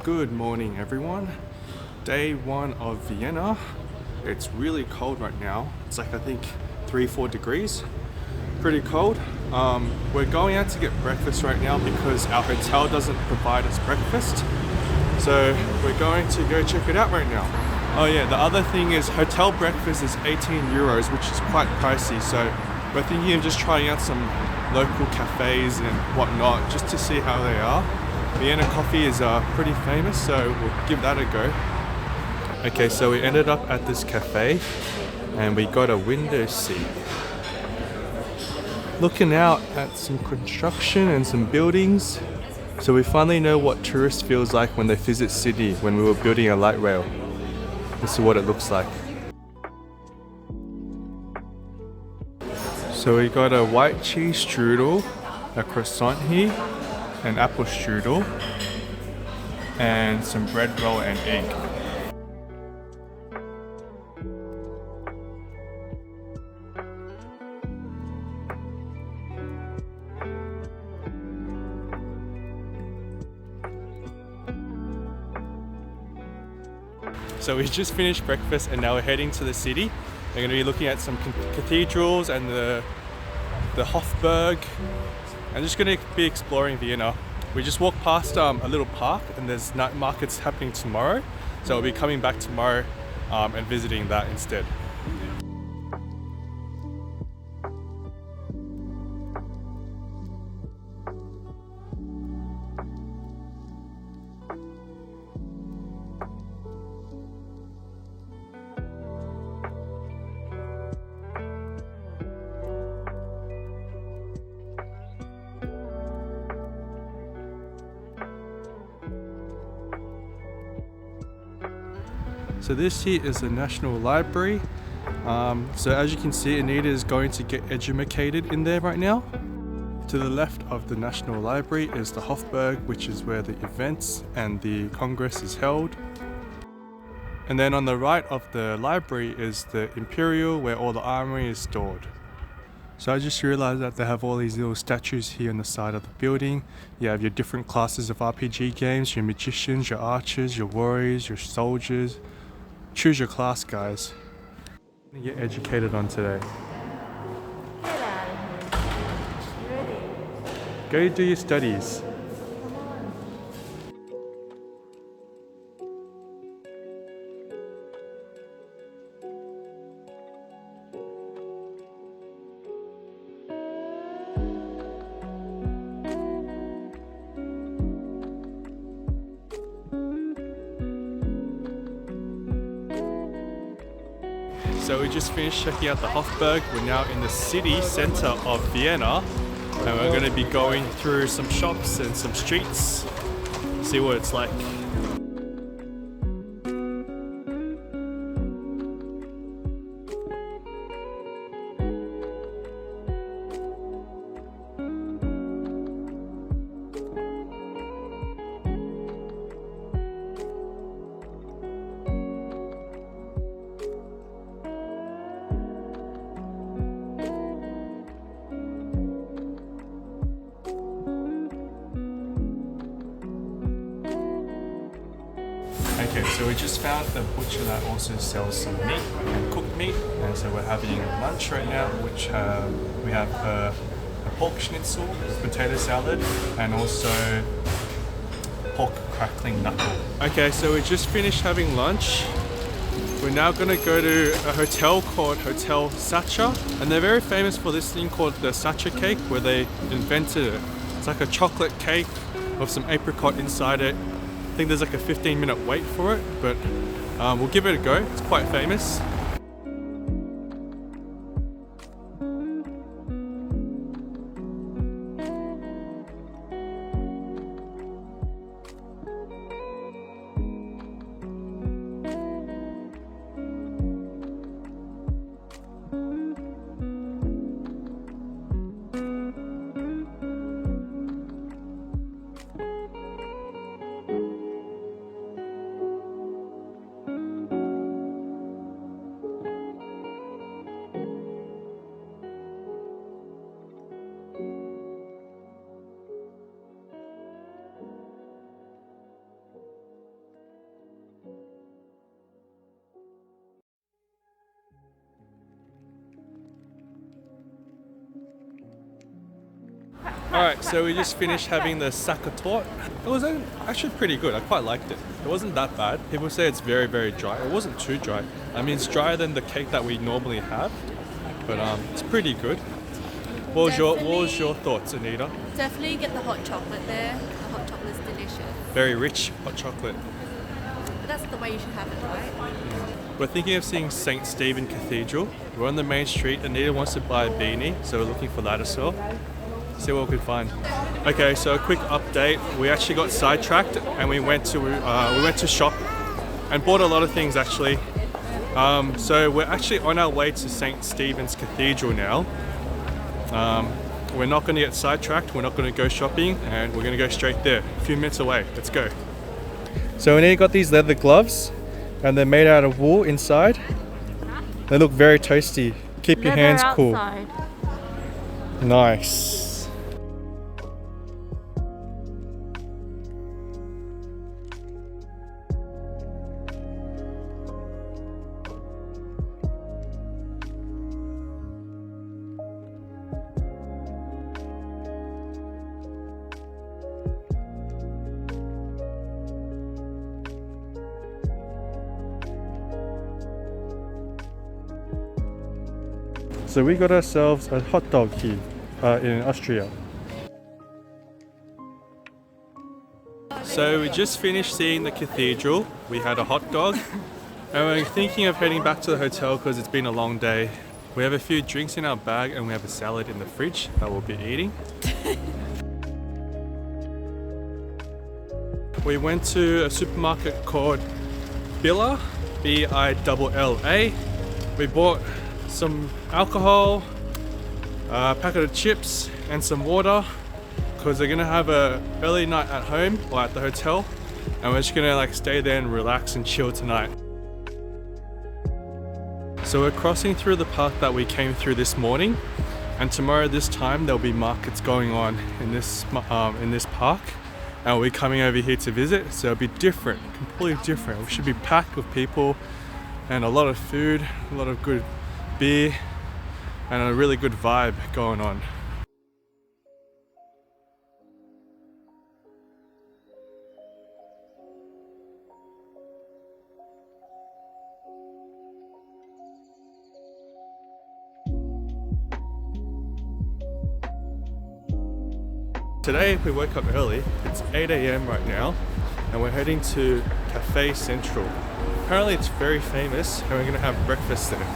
Good morning everyone. Day one of Vienna. It's really cold right now. It's like I think 3-4 degrees. Pretty cold. We're going out to get breakfast right now because our hotel doesn't provide us breakfast. So we're going to go check it out right now. Oh yeah, the other thing is hotel breakfast is 18 euros, which is quite pricey. So we're thinking of just trying out some local cafes and whatnot just to see how they are. Vienna coffee is pretty famous, so we'll give that a go. Okay, so we ended up at this cafe and we got a window seat. Looking out at some construction and some buildings. So we finally know what tourist feels like when they visit Sydney when we were building a light rail. This is what it looks like. So we got a white cheese strudel, a croissant here, an apple strudel, and some bread roll and egg. So we just finished breakfast and now we're heading to the city. We're going to be looking at some cathedrals and the Hofburg. I'm just going to be exploring Vienna. We just walked past a little park and there's night markets happening tomorrow. So we'll be coming back tomorrow and visiting that instead. So this here is the National Library. So as you can see, Anita is going to get educated in there right now. To the left of the National Library is the Hofburg, which is where the events and the Congress is held. And then on the right of the library is the Imperial, where all the armory is stored. So I just realized that they have all these little statues here on the side of the building. You have your different classes of RPG games, your magicians, your archers, your warriors, your soldiers. Choose your class, guys. Get educated on today. Go do your studies. So we just finished checking out the Hofburg. We're now in the city center of Vienna and we're going to be going through some shops and some streets, see what it's like. Okay, so we just found a butcher that also sells some meat and cooked meat, and so we're having lunch right now, which we have a pork schnitzel, potato salad, and also pork crackling knuckle. Okay, so we just finished having lunch. We're now going to go to a hotel called Hotel Sacher, and they're very famous for this thing called the Sacher cake, where they invented it. It's like a chocolate cake with some apricot inside it. I think there's like a 15-minute wait for it, but we'll give it a go. It's quite famous. Alright, so we just finished having the Sacher torte. It was actually pretty good. I quite liked it. It wasn't that bad. People say it's very, very dry. It wasn't too dry. I mean, it's drier than the cake that we normally have, but it's pretty good. What was your thoughts, Anita? Definitely get the hot chocolate there. The hot chocolate is delicious. Very rich hot chocolate. But that's the way you should have it, right? We're thinking of seeing St. Stephen Cathedral. We're on the main street. Anita wants to buy a beanie, so we're looking for that as well. See what we can find. Okay, so a quick update. We actually got sidetracked and we went to shop and bought a lot of things actually. So we're actually on our way to St. Stephen's Cathedral now. We're not going to get sidetracked. We're not going to go shopping, and we're going to go straight there. A few minutes away. Let's go. So Anita got these leather gloves, and they're made out of wool inside. They look very toasty. Keep your hands cool. Nice. So we got ourselves a hot dog here in Austria. So we just finished seeing the cathedral. We had a hot dog and we're thinking of heading back to the hotel because it's been a long day. We have a few drinks in our bag and we have a salad in the fridge that we'll be eating. We went to a supermarket called Billa, B-I-L-L-A. We bought some alcohol, a packet of chips and some water because they're gonna have a early night at home or at the hotel, and we're just gonna stay there and relax and chill tonight. So we're crossing through the path that we came through this morning, and tomorrow this time there'll be markets going on in this park, and we'll be coming over here to visit, so it'll be different, completely different. We should be packed with people and a lot of food, a lot of good beer and a really good vibe going on. Today we woke up early. It's 8 AM right now and we're heading to Café Central. Apparently it's very famous and we're gonna have breakfast there.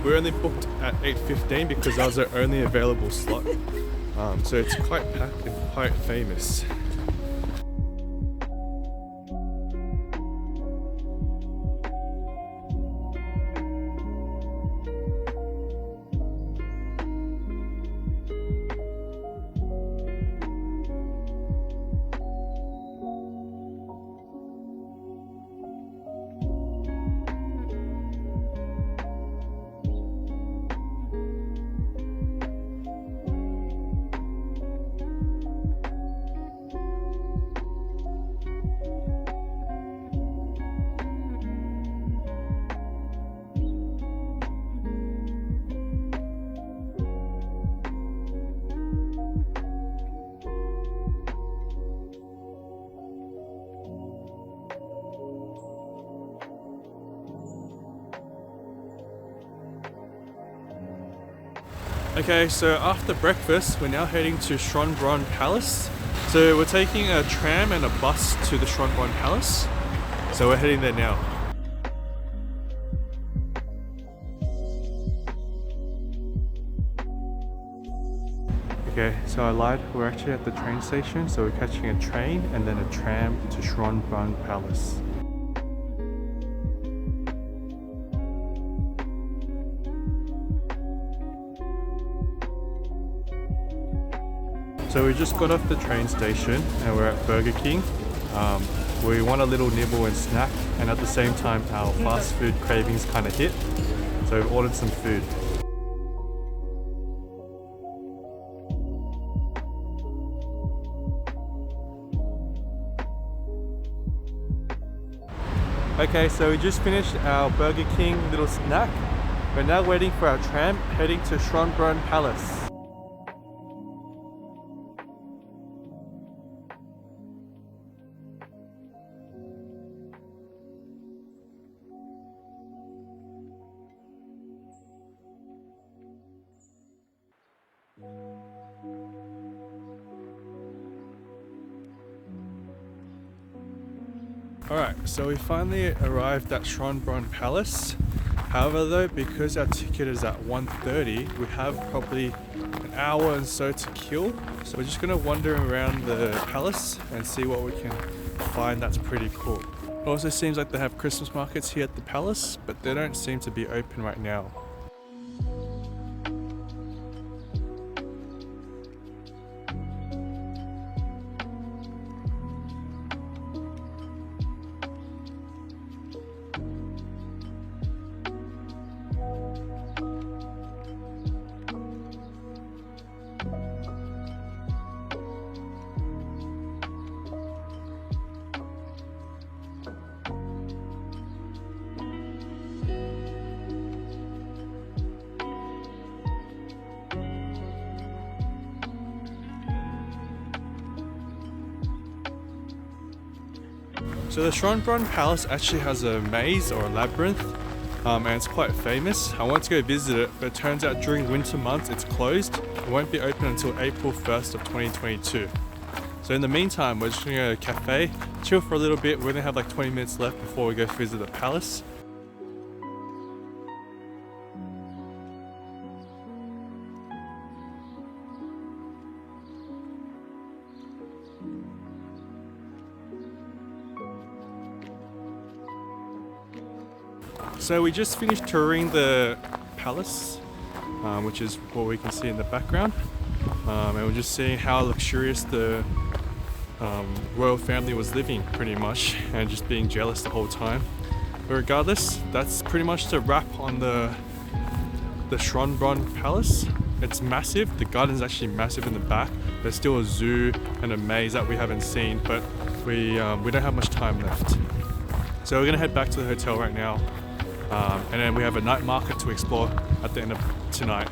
We only booked at 8:15 because that was our only available slot. So it's quite packed and quite famous. Okay, so after breakfast, we're now heading to Schonbrunn Palace. So we're taking a tram and a bus to the Schonbrunn Palace. So we're heading there now. Okay, so I lied. We're actually at the train station, so we're catching a train and then a tram to Schonbrunn Palace. So we just got off the train station and we're at Burger King. We want a little nibble and snack, and at the same time our fast food cravings kind of hit. So we've ordered some food. Okay, so we just finished our Burger King little snack. We're now waiting for our tram heading to Schonbrunn Palace. Alright, so we finally arrived at Schonbrunn Palace. However though, because our ticket is at 1:30, we have probably an hour and so to kill. So we're just gonna wander around the palace and see what we can find that's pretty cool. It also seems like they have Christmas markets here at the palace, but they don't seem to be open right now. So the Schonbrunn Palace actually has a maze or a labyrinth, and it's quite famous. I want to go visit it, but it turns out during winter months it's closed. It won't be open until April 1st of 2022. So in the meantime, we're just gonna go to a cafe, chill for a little bit. We're gonna have like 20 minutes left before we go visit the palace. So we just finished touring the palace, which is what we can see in the background, and we're just seeing how luxurious the royal family was living pretty much, and just being jealous the whole time. But regardless, that's pretty much the wrap on the Schonbrunn Palace. It's massive. The garden's actually massive in the back. There's still a zoo and a maze that we haven't seen, but we don't have much time left. So we're gonna head back to the hotel right now. And then we have a night market to explore at the end of tonight.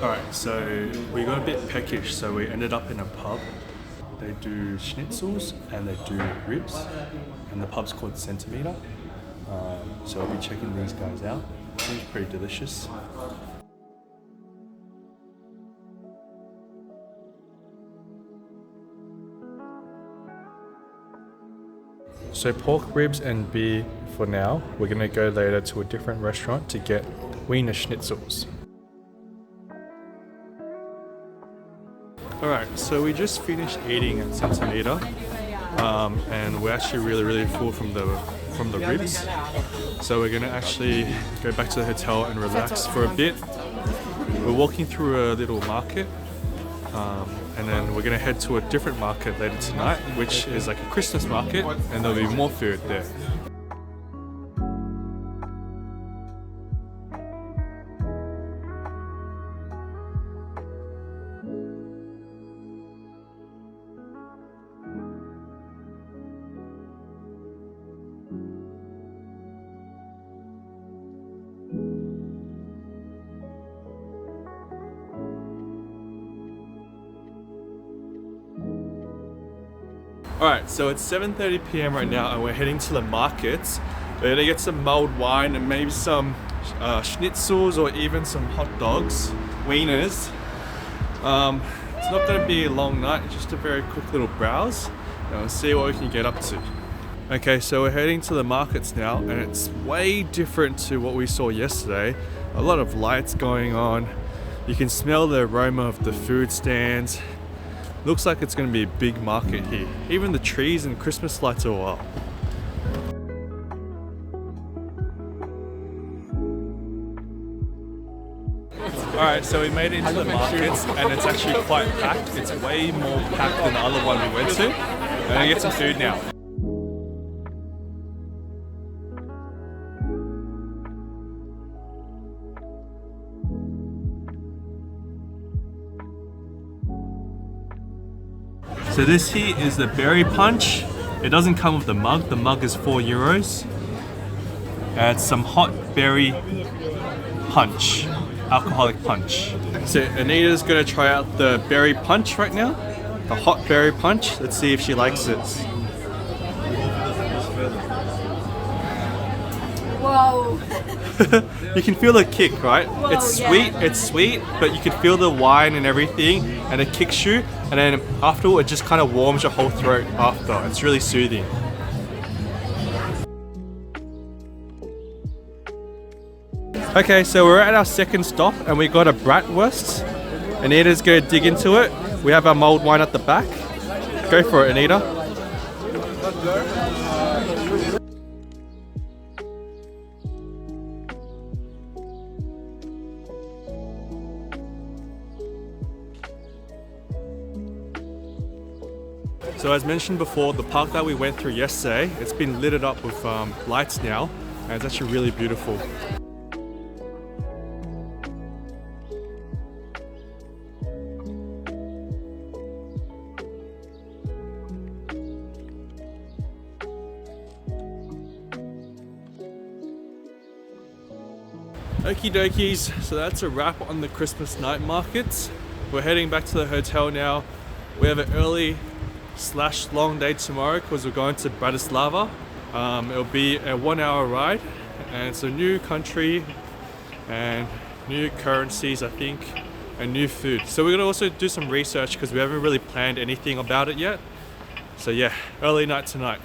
Alright, so we got a bit peckish, so we ended up in a pub. They do schnitzels and they do ribs, and the pub's called Centimeter. So I'll be checking these guys out. Seems pretty delicious. So pork ribs and beer for now. We're gonna go later to a different restaurant to get Wiener Schnitzels. Alright, so we just finished eating at Centimeter, and we're actually really full from the ribs. So we're gonna actually go back to the hotel and relax for a bit. We're walking through a little market, and then we're gonna head to a different market later tonight, which is like a Christmas market, and there'll be more food there. Alright, so it's 7:30 p.m. right now and we're heading to the markets. We're gonna get some mulled wine and maybe some schnitzels or even some hot dogs, wieners. It's not gonna be a long night, just a very quick little browse and we'll see what we can get up to. Okay, so we're heading to the markets now and it's way different to what we saw yesterday. A lot of lights going on. You can smell the aroma of the food stands. Looks like it's going to be a big market here. Even the trees and Christmas lights are up. Alright, so we made it into the markets and it's actually quite packed. It's way more packed than the other one we went to. We're going to get some food now. So this here is the berry punch. It doesn't come with the mug. The mug is €4. It's some hot berry punch, alcoholic punch. So Anita's gonna try out the berry punch right now. The hot berry punch. Let's see if she likes it. Wow. Whoa. You can feel the kick, right? It's yeah. sweet, but you can feel the wine and everything, and it kicks you, and then afterward it just kind of warms your whole throat after. It's really soothing. Okay, so we're at our second stop, and we got a bratwurst. Anita's gonna dig into it. We have our mulled wine at the back. Go for it, Anita. So as mentioned before, the park that we went through yesterday, it's been lit up with lights now, and it's actually really beautiful. Okie dokies, so that's a wrap on the Christmas night markets. We're heading back to the hotel now. We have an early / long day tomorrow because we're going to Bratislava. It'll be a 1-hour ride, and it's a new country and new currencies, I think, and new food. So we're gonna also do some research because we haven't really planned anything about it yet. So yeah, early night tonight.